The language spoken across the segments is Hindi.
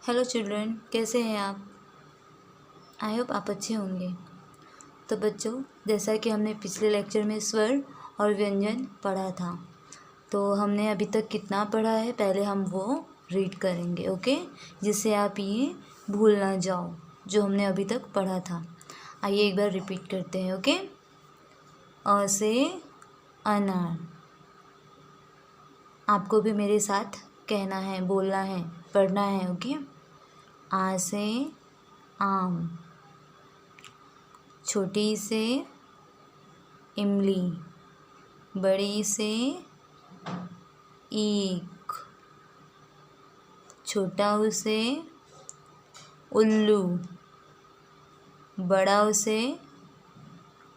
हेलो चिल्ड्रन, कैसे हैं आप। आई होप आप अच्छे होंगे। तो बच्चों, जैसा कि हमने पिछले लेक्चर में स्वर और व्यंजन पढ़ा था, तो हमने अभी तक कितना पढ़ा है पहले हम वो रीड करेंगे, ओके, जिससे आप ये भूल ना जाओ जो हमने अभी तक पढ़ा था। आइए एक बार रिपीट करते हैं, ओके। अ से अनार। आपको भी मेरे साथ कहना है, बोलना है, पढ़ना है, ओके। आ से आम। छोटी से इमली। बड़ी से ईख। छोटा ऊ से उल्लू। बड़ा ऊ से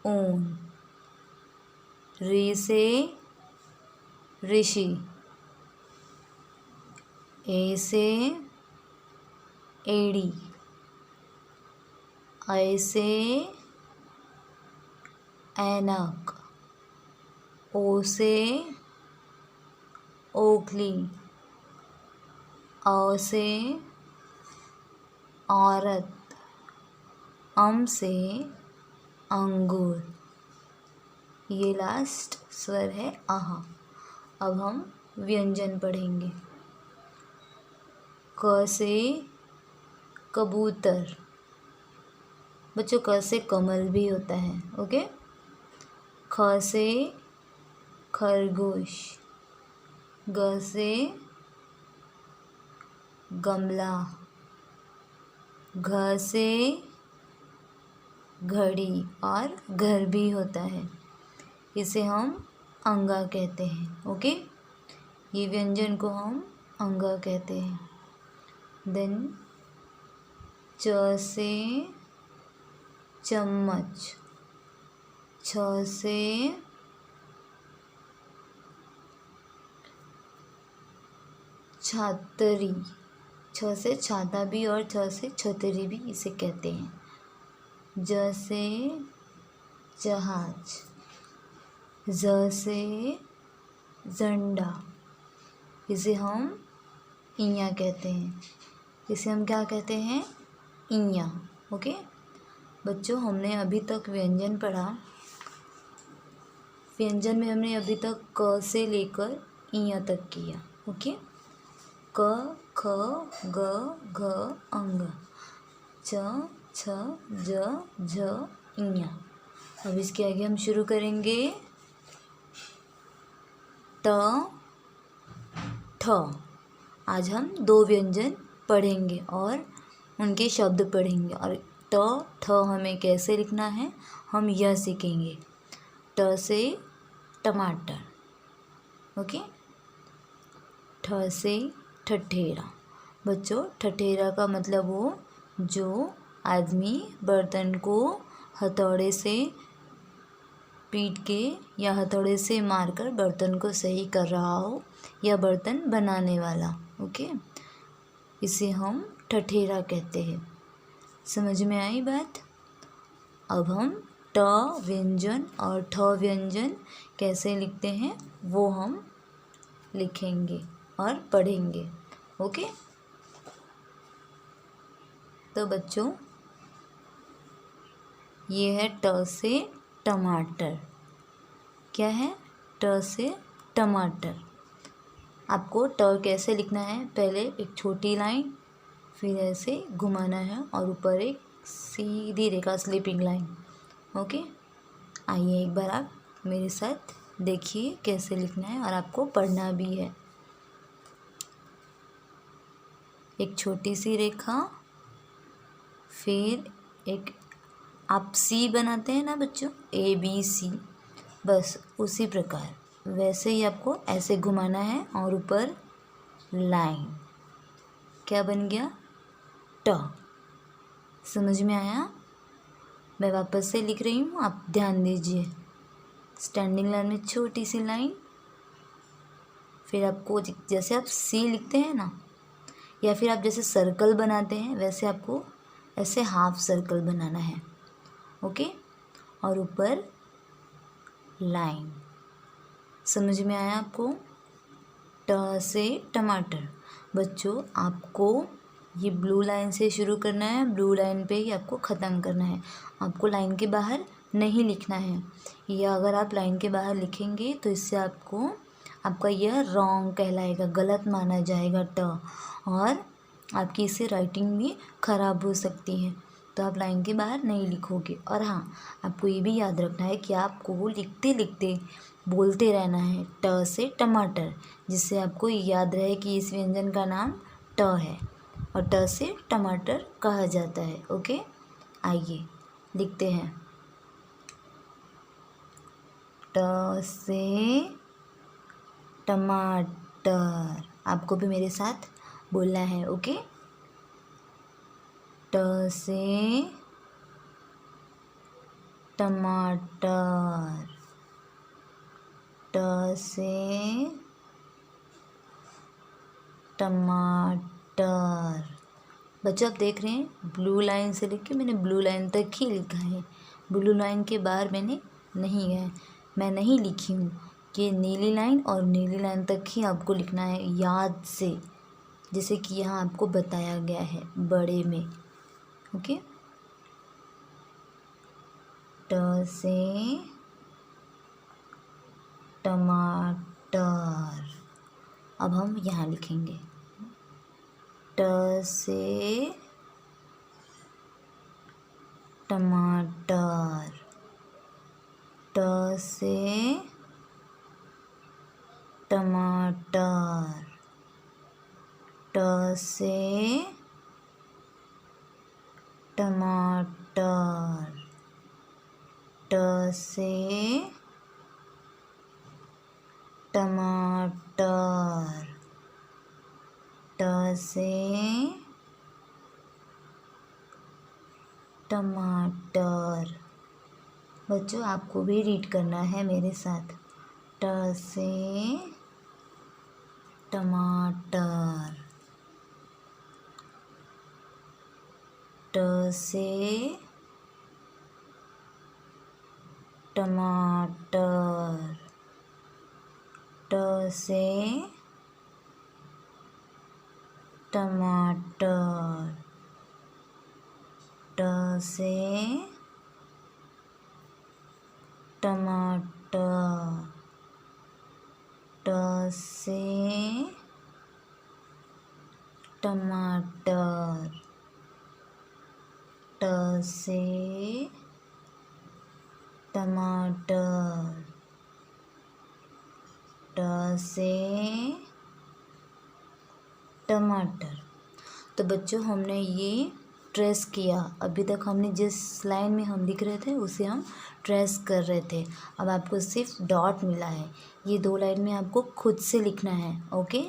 ऊन। री से ऋषि। ए से एड़ी। ऐ से ऐनक। ओ से ओखली। औ से औरत। अम से अंगूर। ये लास्ट स्वर है आहा। अब हम व्यंजन पढ़ेंगे। क से कबूतर। बच्चों, क से कमल भी होता है, ओके। ख से खरगोश। ग से गमला। घ से घड़ी और घर भी होता है, इसे हम अंगा कहते हैं, ओके। ये व्यंजन को हम अंगा कहते हैं। देन च से चम्मच। छ से छातरी। छ से छाता भी और छ से छतरी भी इसे कहते हैं। ज से जहाज। ज से झंडा, इसे हम इया कहते हैं। इसे हम क्या कहते हैं? इया, ओके। बच्चों, हमने अभी तक व्यंजन पढ़ा। व्यंजन में हमने अभी तक क से लेकर इया तक किया, ओके। क ख ग घ अंग। च छ ज झ इया। अब इसके आगे हम शुरू करेंगे ट ठ। आज हम दो व्यंजन पढ़ेंगे और उनके शब्द पढ़ेंगे, और ट ठ हमें कैसे लिखना है हम यह सीखेंगे। ट से टमाटर, ओके। ठ से ठठेरा। बच्चों, ठठेरा का मतलब वो जो आदमी बर्तन को हथौड़े से पीट के या हथौड़े से मारकर बर्तन को सही कर रहा हो, या बर्तन बनाने वाला, ओके, इसे हम ठठेरा कहते हैं। समझ में आई बात? अब हम ट व्यंजन और ठ व्यंजन कैसे लिखते हैं वो हम लिखेंगे और पढ़ेंगे, ओके। तो बच्चों, ये है ट से टमाटर। क्या है? ट से टमाटर। आपको ट कैसे लिखना है? पहले एक छोटी लाइन, फिर ऐसे घुमाना है और ऊपर एक सीधी रेखा, स्लीपिंग लाइन, ओके। आइए एक बार आप मेरे साथ देखिए कैसे लिखना है, और आपको पढ़ना भी है। एक छोटी सी रेखा, फिर एक, आप सी बनाते हैं ना बच्चों, ABC, बस उसी प्रकार वैसे ही आपको ऐसे घुमाना है और ऊपर लाइन। क्या बन गया? ट। समझ में आया? मैं वापस से लिख रही हूँ, आप ध्यान दीजिए। स्टैंडिंग लाइन में छोटी सी लाइन, फिर आपको जैसे आप सी लिखते हैं ना, या फिर आप जैसे सर्कल बनाते हैं वैसे आपको ऐसे हाफ सर्कल बनाना है, ओके, और ऊपर लाइन। समझ में आया आपको? ट से टमाटर। बच्चों, आपको ये ब्लू लाइन से शुरू करना है, ब्लू लाइन पे ही आपको ख़त्म करना है। आपको लाइन के बाहर नहीं लिखना है। या अगर आप लाइन के बाहर लिखेंगे तो इससे आपका यह रॉन्ग कहलाएगा, गलत माना जाएगा ट, और आपकी इससे राइटिंग भी ख़राब हो सकती है। तो आप लाइन के बाहर नहीं लिखोगे। और हाँ, आपको ये भी याद रखना है कि आपको लिखते लिखते बोलते रहना है ट से टमाटर, जिससे आपको याद रहे कि इस व्यंजन का नाम ट है और ट से टमाटर कहा जाता है। ओके, आइए लिखते हैं। ट से टमाटर। आपको भी मेरे साथ बोलना है। ओके, ट से टमाटर, ट से टमाटर। बच्चों आप देख रहे हैं ब्लू लाइन से लिख के मैंने ब्लू लाइन तक ही लिखा है, ब्लू लाइन के बाहर मैंने नहीं गया, मैं नहीं लिखी हूँ कि नीली लाइन और नीली लाइन तक ही आपको लिखना है याद से, जैसे कि यहाँ आपको बताया गया है बड़े में। ओके, ट से टमाटर। अब हम यहाँ लिखेंगे ट से टमाटर, ट से टमाटर, ट से टमाटर, ट से टमाटर, ट से टमाटर। बच्चों आपको भी रीड करना है मेरे साथ। ट से टमाटर, ट से टमाटर, ट से टमाटर, ट से टमाटर, ट से टमाटर, ट से टमाटर, ट से टमाटर। तो बच्चों हमने ये ट्रेस किया। अभी तक हमने जिस लाइन में हम लिख रहे थे उसे हम ट्रेस कर रहे थे। अब आपको सिर्फ डॉट मिला है, ये 2 लाइन में आपको खुद से लिखना है। ओके,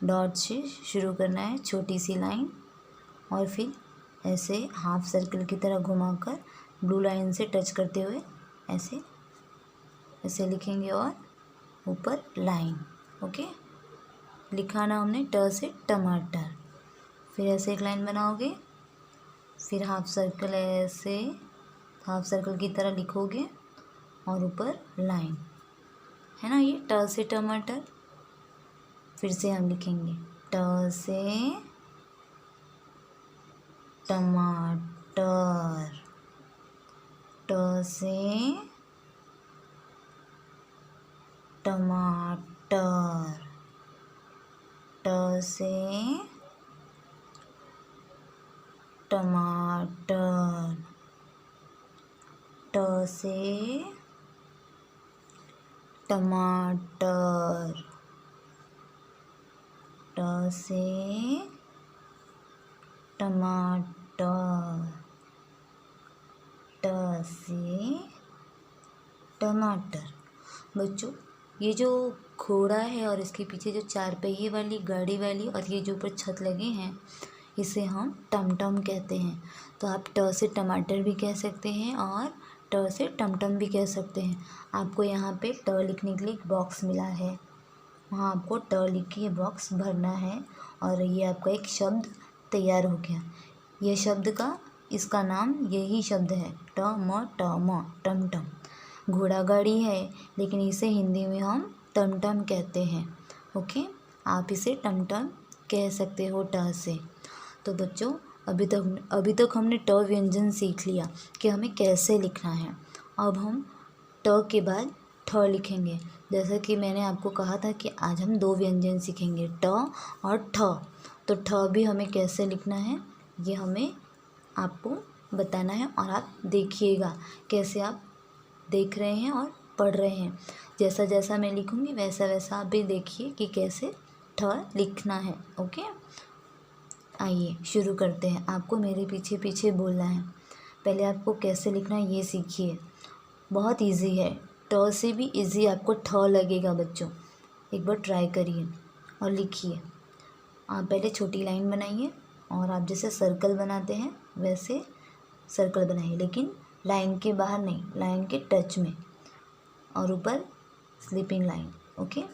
डॉट से शुरू करना है, छोटी सी लाइन, और फिर ऐसे हाफ सर्कल की तरह घुमाकर ब्लू लाइन से टच करते हुए ऐसे ऐसे लिखेंगे और ऊपर लाइन। ओके, लिखा ना हमने ट से टमाटर, फिर ऐसे एक लाइन बनाओगे, फिर हाफ सर्कल ऐसे हाफ सर्कल की तरह लिखोगे और ऊपर लाइन, है ना, ये ट से टमाटर। फिर से हम लिखेंगे ट से टमाटर, ट से टमाटर, ट से टमाटर, ट से टमाटर, ट से टमाटर, ट से टमाटर। बच्चों ये जो घोड़ा है और इसके पीछे जो 4 पहिए वाली गाड़ी वाली और ये जो ऊपर छत लगे हैं, इसे हम टमटम कहते हैं। तो आप ट से टमाटर भी कह सकते हैं और ट से टमटम भी कह सकते हैं। आपको यहाँ पे ट लिखने के लिए एक बॉक्स मिला है, वहाँ आपको ट लिख के ये बॉक्स भरना है और ये आपका एक शब्द तैयार हो गया। यह शब्द का इसका नाम यही शब्द है टमटम। घोड़ा गाड़ी है लेकिन इसे हिंदी में हम टमटम कहते हैं। ओके, आप इसे टमटम कह सकते हो ट से। तो बच्चों अभी तक हमने ट व्यंजन सीख लिया कि हमें कैसे लिखना है। अब हम ट के बाद ठ लिखेंगे। जैसा कि मैंने आपको कहा था कि आज हम 2 व्यंजन सीखेंगे, ट और ठ। तो ठ भी हमें कैसे लिखना है ये हमें आपको बताना है, और आप देखिएगा कैसे आप देख रहे हैं और पढ़ रहे हैं। जैसा जैसा मैं लिखूँगी वैसा वैसा आप भी देखिए कि कैसे ठ लिखना है। ओके, आइए शुरू करते हैं। आपको मेरे पीछे पीछे बोलना है। पहले आपको कैसे लिखना है ये सीखिए। बहुत इजी है, ट से भी इजी आपको ठ लगेगा बच्चों। एक बार ट्राई करिए और लिखिए। आप पहले छोटी लाइन बनाइए और आप जैसे सर्कल बनाते हैं वैसे सर्कल बनाइए, लेकिन लाइन के बाहर नहीं, लाइन के टच में, और ऊपर स्लीपिंग लाइन। ओके,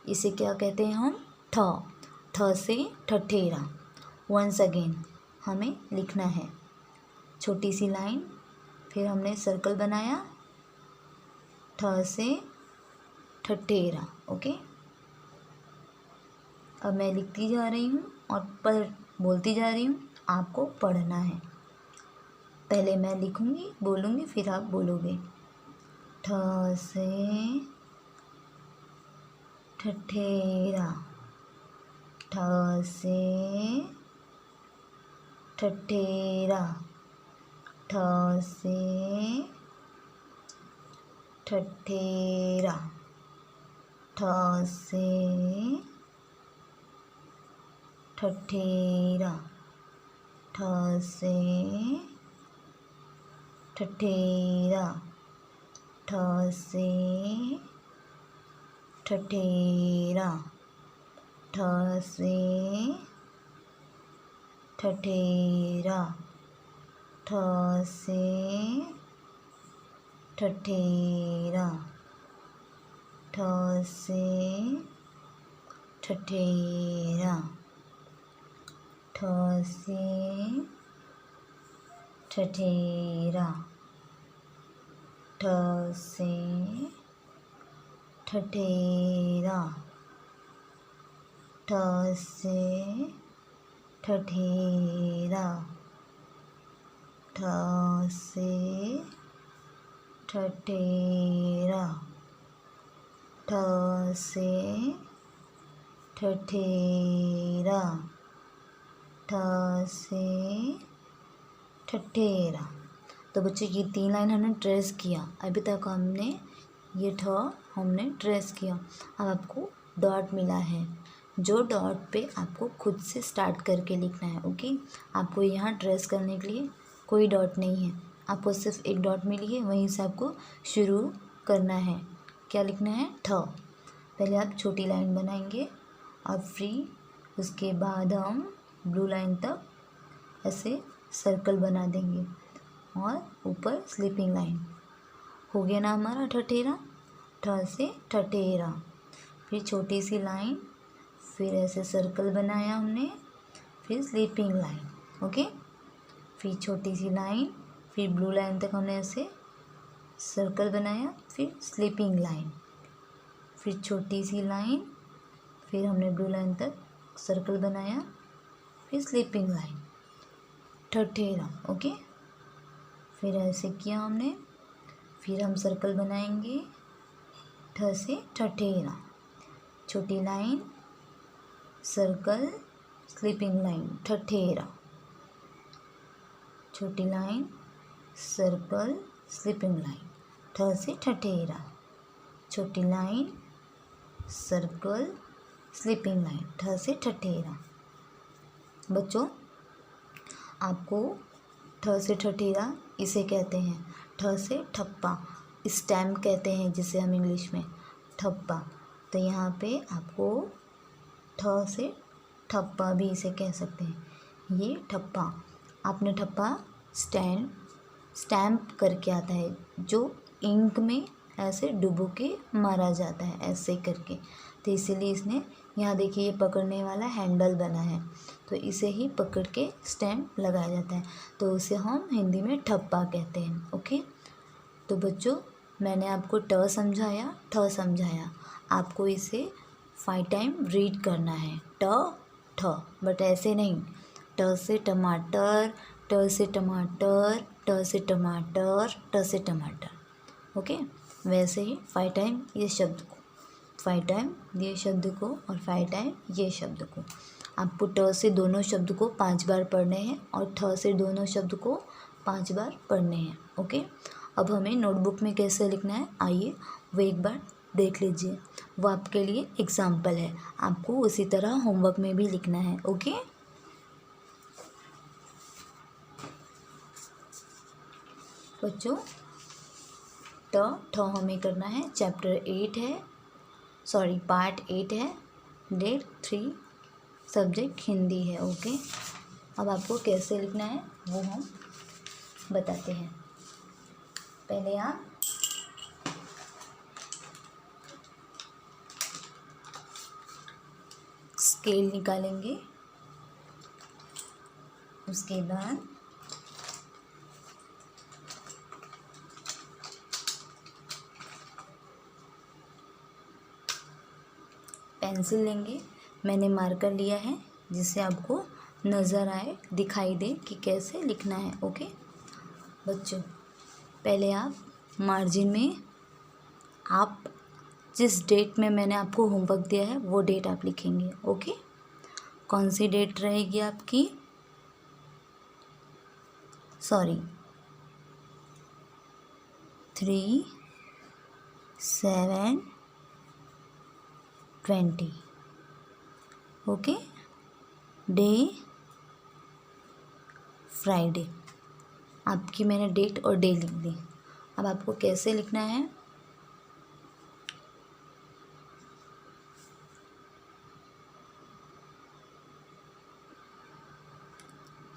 इसे क्या कहते हैं हम? ठ। ठ से ठठेरा। वंस अगेन हमें लिखना है छोटी सी लाइन, फिर हमने सर्कल बनाया, ठ से ठठेरा। ओके, अब मैं लिखती जा रही हूँ और बोलती जा रही हूँ, आपको पढ़ना है। पहले मैं लिखूँगी, बोलूँगी, फिर आप बोलोगे। ठ से ठठेरा, ठ से ठठेरा, ठ से ठठेरा, ठ से ठठेरा, ठ से ठठेरा, ठ से ठठेरा, ठ से ठठेरा, ठ से ठठेरा, ठ से ठठेरा, ठ से ठठेरा, ठ से ठठेरा, ठ से ठठेरा, ठ से ठठेरा, ठ से ठठेरा, ठ से ठठेरा। तो बच्चों ये 3 लाइन हमने ट्रेस किया। अभी तक हमने ये ठ हमने ट्रेस किया। अब आपको डॉट मिला है, जो डॉट पे आपको खुद से स्टार्ट करके लिखना है। ओके, आपको यहाँ ट्रेस करने के लिए कोई डॉट नहीं है, आपको सिर्फ एक डॉट मिली है, वहीं से आपको शुरू करना है। क्या लिखना है? ठ। पहले आप छोटी लाइन बनाएंगे और फिर उसके बाद हम ब्लू लाइन तक ऐसे सर्कल बना देंगे और ऊपर स्लीपिंग लाइन। हो गया ना हमारा ठठेरा? ठ से ठठेरा, फिर छोटी सी लाइन, फिर ऐसे सर्कल बनाया हमने, फिर स्लीपिंग लाइन। ओके, फिर छोटी सी लाइन, फिर ब्लू लाइन तक हमने ऐसे सर्कल बनाया, फिर स्लीपिंग लाइन, फिर छोटी सी लाइन, फिर हमने ब्लू लाइन तक सर्कल बनाया, फिर स्लीपिंग लाइन, ठठेरा। ओके, फिर ऐसे किया हमने, फिर हम सर्कल बनाएंगे, ठ से ठठेरा, छोटी लाइन, सर्कल, स्लीपिंग लाइन, ठठेरा, छोटी लाइन, सर्कल, स्लीपिंग लाइन, ठ से ठठेरा, छोटी लाइन, सर्कल, स्लीपिंग लाइन, ठ से ठठेरा। बच्चों आपको ठ से ठठेरा इसे कहते हैं, ठ से ठप्पा, स्टैम्प कहते हैं जिसे हम इंग्लिश में, ठप्पा। तो यहाँ पे आपको ठ से ठप्पा भी इसे कह सकते हैं। ये ठप्पा, आपने ठप्पा स्टैम्प करके आता है, जो इंक में ऐसे डुबो के मारा जाता है ऐसे करके। तो इसीलिए इसने यहाँ देखिए ये पकड़ने वाला हैंडल बना है, तो इसे ही पकड़ के स्टैम्प लगाया जाता है, तो उसे हम हिंदी में ठप्पा कहते हैं। ओके, तो बच्चों मैंने आपको ठ समझाया, ठ समझाया, आपको इसे 5 टाइम रीड करना है। ट ठ, बट ऐसे नहीं, ट से टमाटर, ट से टमाटर, ट से टमाटर, ट से टमाटर। ओके, वैसे ही 5 टाइम ये शब्द को, 5 टाइम ये शब्द को और 5 टाइम ये शब्द को। आपको ट से दोनों शब्द को 5 बार पढ़ने हैं और ठ से दोनों शब्द को 5 बार पढ़ने हैं। ओके, अब हमें नोटबुक में कैसे लिखना है आइए वो एक बार देख लीजिए। वो आपके लिए एग्जाम्पल है, आपको उसी तरह होमवर्क में भी लिखना है। ओके, बच्चों ट ठ हमें करना है, चैप्टर 8 है, सॉरी पार्ट 8 है, डेट 3, सब्जेक्ट हिंदी है। ओके, अब आपको कैसे लिखना है वो हम बताते हैं। पहले आप स्केल निकालेंगे, उसके बाद पेंसिल लेंगे, मैंने मार्कर लिया है जिससे आपको नज़र आए, दिखाई दे कि कैसे लिखना है। ओके बच्चों, पहले आप मार्जिन में आप जिस डेट में मैंने आपको होमवर्क दिया है वो डेट आप लिखेंगे। ओके, कौन सी डेट रहेगी आपकी, सॉरी 3/7/20। ओके, डे फ्राइडे, आपकी मैंने डेट और डे लिख दी। अब आपको कैसे लिखना है,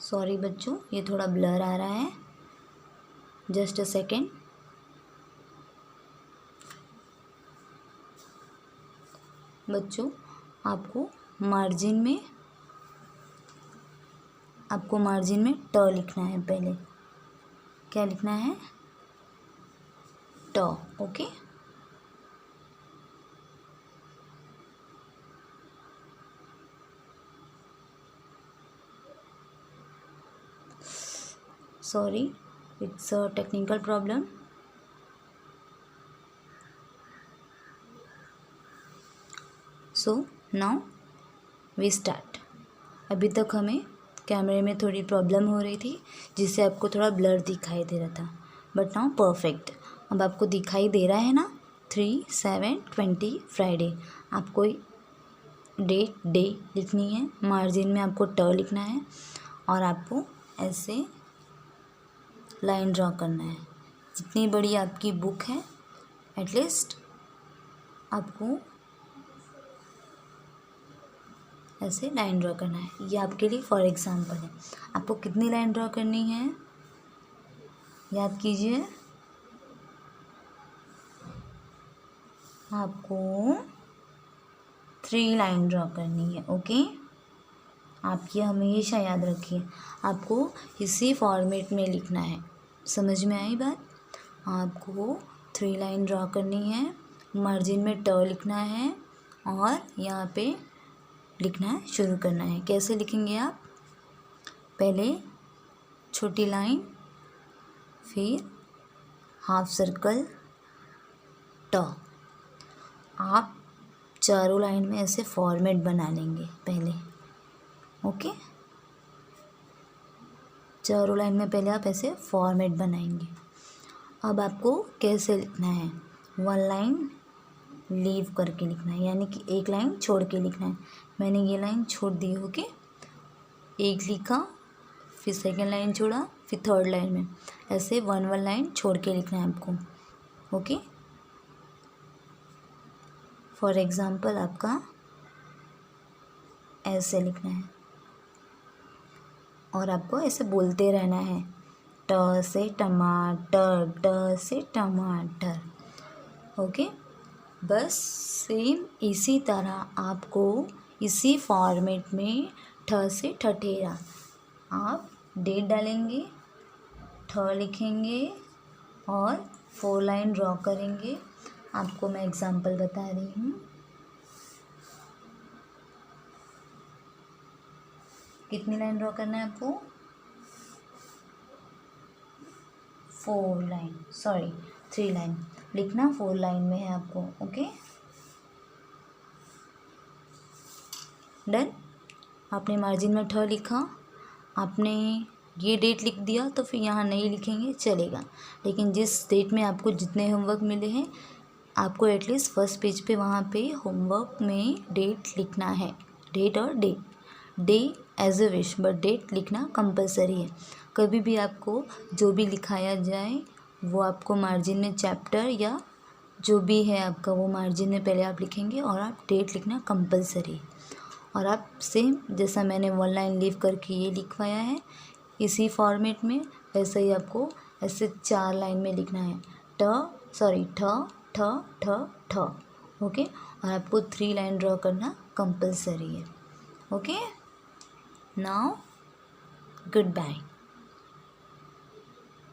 सॉरी बच्चों ये थोड़ा ब्लर आ रहा है, जस्ट अ सेकेंड। बच्चों आपको मार्जिन में ट लिखना है, पहले क्या लिखना है, ट। Okay, sorry it's a technical problem. So now we start. अभी तक हमें कैमरे में थोड़ी प्रॉब्लम हो रही थी जिससे आपको थोड़ा ब्लर दिखाई दे रहा था, बट नाउ परफेक्ट। अब आपको दिखाई दे रहा है ना, 3/7/20 फ्राइडे। आपको डेट डे लिखनी है, मार्जिन में आपको ट लिखना है और आपको ऐसे लाइन ड्रॉ करना है। जितनी बड़ी आपकी बुक है एटलीस्ट आपको ऐसे लाइन ड्रॉ करना है। ये आपके लिए फॉर एग्जांपल है। आपको कितनी लाइन ड्रॉ करनी है याद कीजिए, आपको 3 लाइन ड्रॉ करनी है। ओके, आप ये हमेशा याद रखिए, आपको इसी फॉर्मेट में लिखना है। समझ में आई बात, आपको 3 लाइन ड्रॉ करनी है, मार्जिन में ट लिखना है और यहाँ पे लिखना है, शुरू करना है। कैसे लिखेंगे आप, पहले छोटी लाइन, फिर हाफ सर्कल ट। आप चारों लाइन में ऐसे फॉर्मेट बना लेंगे पहले। ओके, चारों लाइन में पहले आप ऐसे फॉर्मेट बनाएंगे। अब आपको कैसे लिखना है, 1 लाइन लीव करके लिखना है, यानी कि एक लाइन छोड़ के लिखना है। मैंने ये लाइन छोड़ दी। ओके, एक लिखा, फिर सेकंड लाइन छोड़ा, फिर थर्ड लाइन में ऐसे 1 लाइन छोड़ के लिखना है आपको। ओके, फॉर एग्जाम्पल आपका ऐसे लिखना है और आपको ऐसे बोलते रहना है, ट से टमाटर, ट से टमाटर। ओके, बस सेम इसी तरह आपको इसी फॉर्मेट में ठ से ठठेरा आप डेट डालेंगे, ठ लिखेंगे और 4 लाइन ड्रॉ करेंगे। आपको मैं एग्जांपल बता रही हूँ। कितनी लाइन ड्रॉ करना है आपको? 4 लाइन, सॉरी 3 लाइन लिखना, 4 लाइन में है आपको। Okay, done. आपने मार्जिन में ठ लिखा, आपने ये डेट लिख दिया तो फिर यहाँ नहीं लिखेंगे चलेगा, लेकिन जिस डेट में आपको जितने होमवर्क मिले हैं आपको एटलीस्ट फर्स्ट पेज पे वहाँ पे होमवर्क में डेट लिखना है, डेट और day as a wish, but date लिखना कंपलसरी है। कभी भी आपको जो भी लिखाया जाए वो आपको मार्जिन में चैप्टर या जो भी है आपका वो मार्जिन में पहले आप लिखेंगे और आप डेट लिखना कंपलसरी। और आप सेम जैसा मैंने 1 लाइन लीव करके ये लिखवाया है इसी फॉर्मेट में, वैसे ही आपको ऐसे 4 लाइन में लिखना है, ठ। ओके, और आपको 3 लाइन ड्रॉ करना कंपलसरी है। Okay, now good bye.